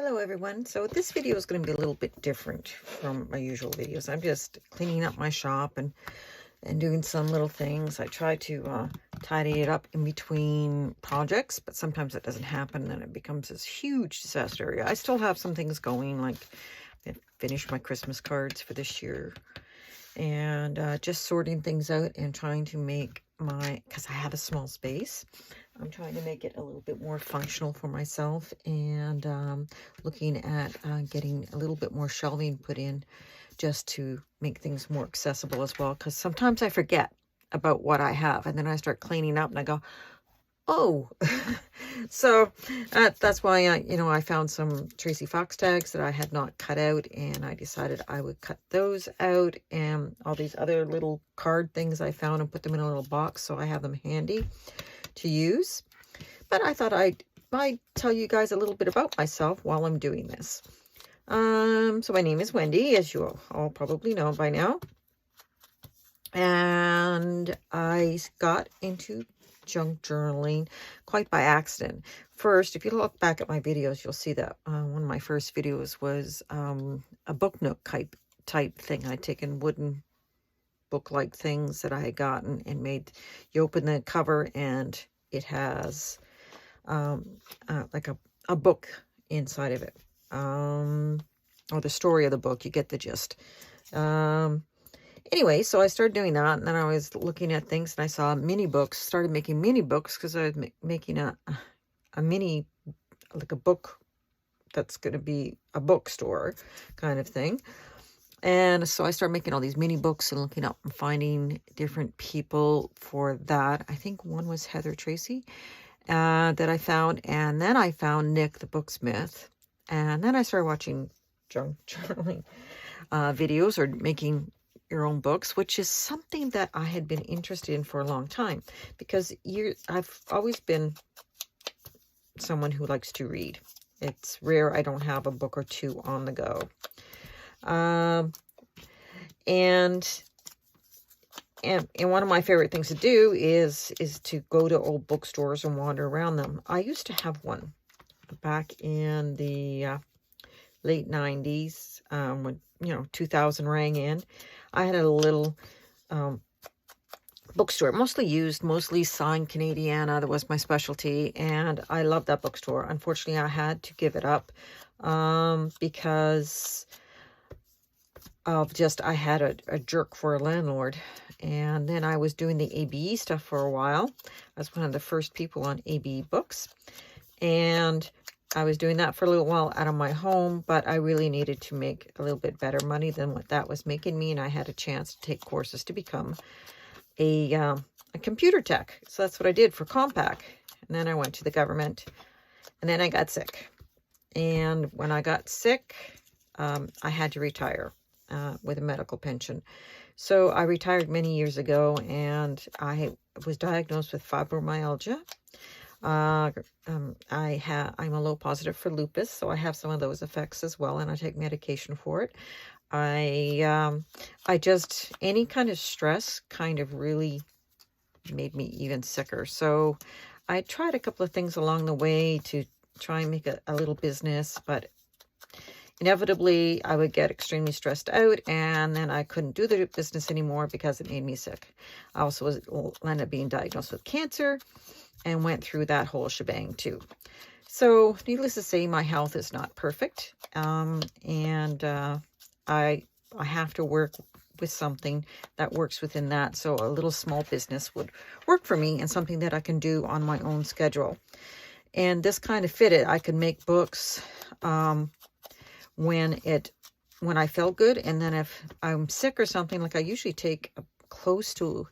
Hello everyone. So this video is going to be a little bit different from my usual videos. I'm just cleaning up my shop and doing some little things. I try to tidy it up in between projects, but sometimes it doesn't happen and it becomes this huge disaster area. I still have some things going, like I finished my Christmas cards for this year and just sorting things out and trying to make because I have a small space, I'm trying to make it a little bit more functional for myself, and looking at getting a little bit more shelving put in just to make things more accessible as well, because sometimes I forget about what I have and then I start cleaning up and I go, oh. So that's why I found some Tracy Fox tags that I had not cut out, and I decided I would cut those out, and all these other little card things I found and put them in a little box so I have them handy to use. But I thought I might tell you guys a little bit about myself while I'm doing this. So my name is Wendy, as you all probably know by now, and I got into junk journaling quite by accident. First, if you look back at my videos, you'll see that one of my first videos was a book nook type thing. I'd taken wooden book-like things that I had gotten and made. You open the cover and it has like a book inside of it, or the story of the book. You get the gist. Anyway, so I started doing that, and then I was looking at things and I saw mini books, started making mini books, because I was making a mini, like a book that's going to be a bookstore kind of thing. And so I started making all these mini books and looking up and finding different people for that. I think one was Heather Tracy that I found, and then I found Nick the Booksmith, and then I started watching junk journaling videos, or making your own books, which is something that I had been interested in for a long time, because I've always been someone who likes to read. It's rare I don't have a book or two on the go. And one of my favorite things to do is to go to old bookstores and wander around them. I used to have one back in the late 90s, when 2000 rang in. I had a little bookstore, mostly used, mostly signed Canadiana. That was my specialty, and I loved that bookstore. Unfortunately, I had to give it up because of I had a jerk for a landlord. And then I was doing the ABE stuff for a while. I was one of the first people on ABE books, and I was doing that for a little while out of my home, but I really needed to make a little bit better money than what that was making me, and I had a chance to take courses to become a computer tech. So that's what I did for Compaq. And then I went to the government, and then I got sick. And when I got sick, I had to retire with a medical pension. So I retired many years ago, and I was diagnosed with fibromyalgia. I'm a low positive for lupus, so I have some of those effects as well, and I take medication for it. I just, any kind of stress kind of really made me even sicker. So I tried a couple of things along the way to try and make a little business, but inevitably I would get extremely stressed out, and then I couldn't do the business anymore because it made me sick. I also ended up being diagnosed with cancer and went through that whole shebang too. So needless to say, my health is not perfect. And I have to work with something that works within that. So a little small business would work for me, and something that I can do on my own schedule. And this kind of fitted. I could make books when I felt good. And then if I'm sick or something, like I usually take close to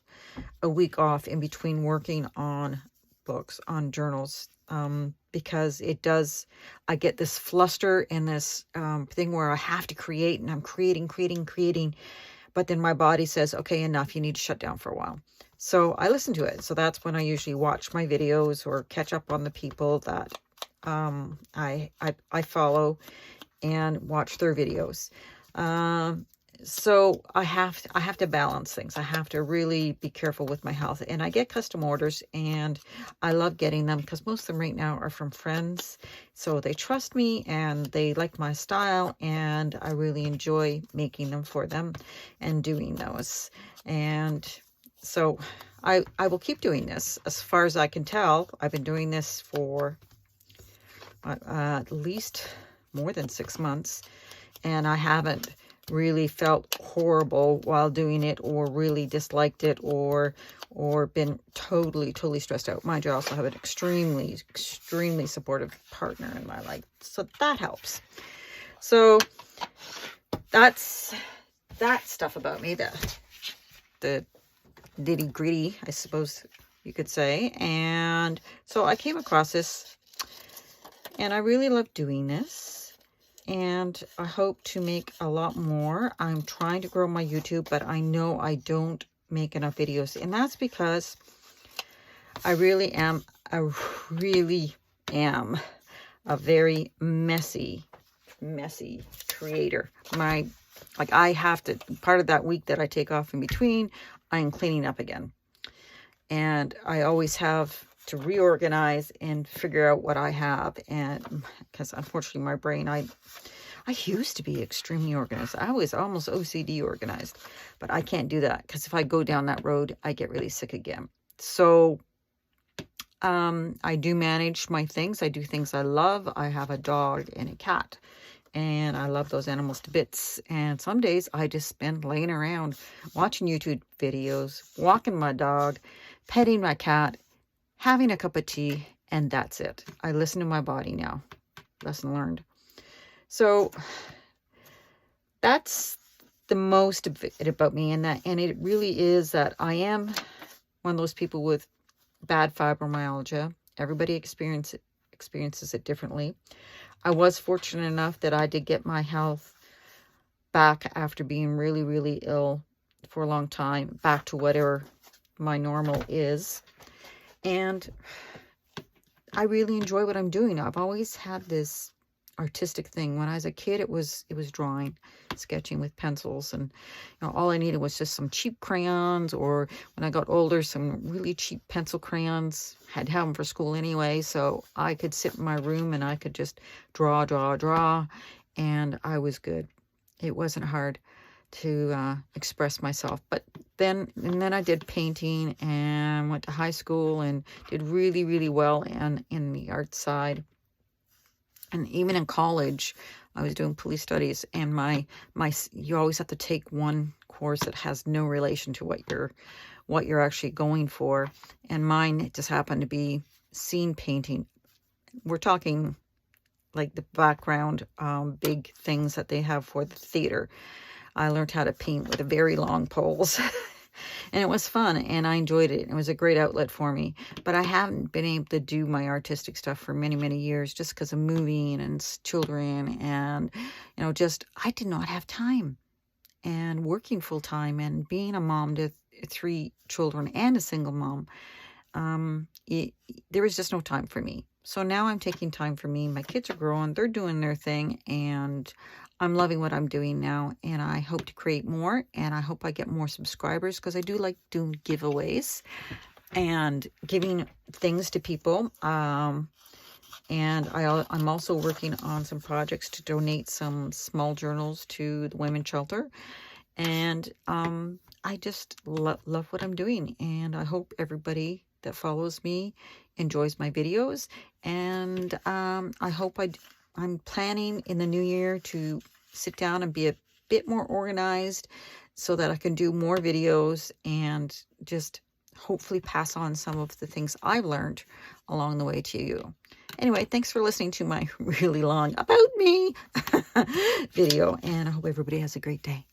a week off in between working on books, on journals, because I get this fluster and this thing where I have to create, and I'm creating, but then my body says, okay, enough, you need to shut down for a while. So I listen to it. So that's when I usually watch my videos or catch up on the people that I follow and watch their videos. so I have to balance things. I have to really be careful with my health. And I get custom orders, and I love getting them because most of them right now are from friends. So they trust me and they like my style, and I really enjoy making them for them and doing those. And so I will keep doing this. As far as I can tell, I've been doing this for at least more than 6 months, and I haven't really felt horrible while doing it, or really disliked it, or been totally stressed out. Mind you, I also have an extremely supportive partner in my life, so that helps. So that's that stuff about me, the nitty gritty, I suppose you could say. And so I came across this, and I really love doing this. And I hope to make a lot more. I'm trying to grow my YouTube, but I know I don't make enough videos. And that's because I really am a very messy creator. I have to, part of that week that I take off in between, I am cleaning up again. And I always have to reorganize and figure out what I have. And because unfortunately my brain, I used to be extremely organized. I was almost OCD organized, but I can't do that because if I go down that road, I get really sick again. So I do manage my things. I do things I love. I have a dog and a cat, and I love those animals to bits. And some days I just spend laying around watching YouTube videos, walking my dog, petting my cat, having a cup of tea, and that's it. I listen to my body now. Lesson learned. So that's the most of it about me, and it really is that I am one of those people with bad fibromyalgia. Everybody experiences it differently. I was fortunate enough that I did get my health back after being really ill for a long time, back to whatever my normal is. And I really enjoy what I'm doing. I've always had this artistic thing. When I was a kid, it was drawing, sketching with pencils, and all I needed was just some cheap crayons, or when I got older, some really cheap pencil crayons. Had to have them for school anyway, so I could sit in my room and I could just draw, and I was good. It wasn't hard to express myself. But then I did painting and went to high school and did really well in the art side. And even in college, I was doing police studies, and you always have to take one course that has no relation to what you're actually going for. And mine just happened to be scene painting. We're talking like the background, big things that they have for the theater. I learned how to paint with very long poles. And it was fun, and I enjoyed it. It was a great outlet for me. But I haven't been able to do my artistic stuff for many years, just because of moving and children, and I did not have time. And working full time and being a mom to 3 children and a single mom, there was just no time for me. So now I'm taking time for me. My kids are growing, they're doing their thing, and I'm loving what I'm doing now, and I hope to create more, and I hope I get more subscribers, because I do like doing giveaways and giving things to people. And I'm also working on some projects to donate some small journals to the women's shelter. And I just love what I'm doing, and I hope everybody that follows me enjoys my videos. And I hope I'm planning in the new year to sit down and be a bit more organized so that I can do more videos and just hopefully pass on some of the things I've learned along the way to you. Anyway, thanks for listening to my really long about me video, and I hope everybody has a great day.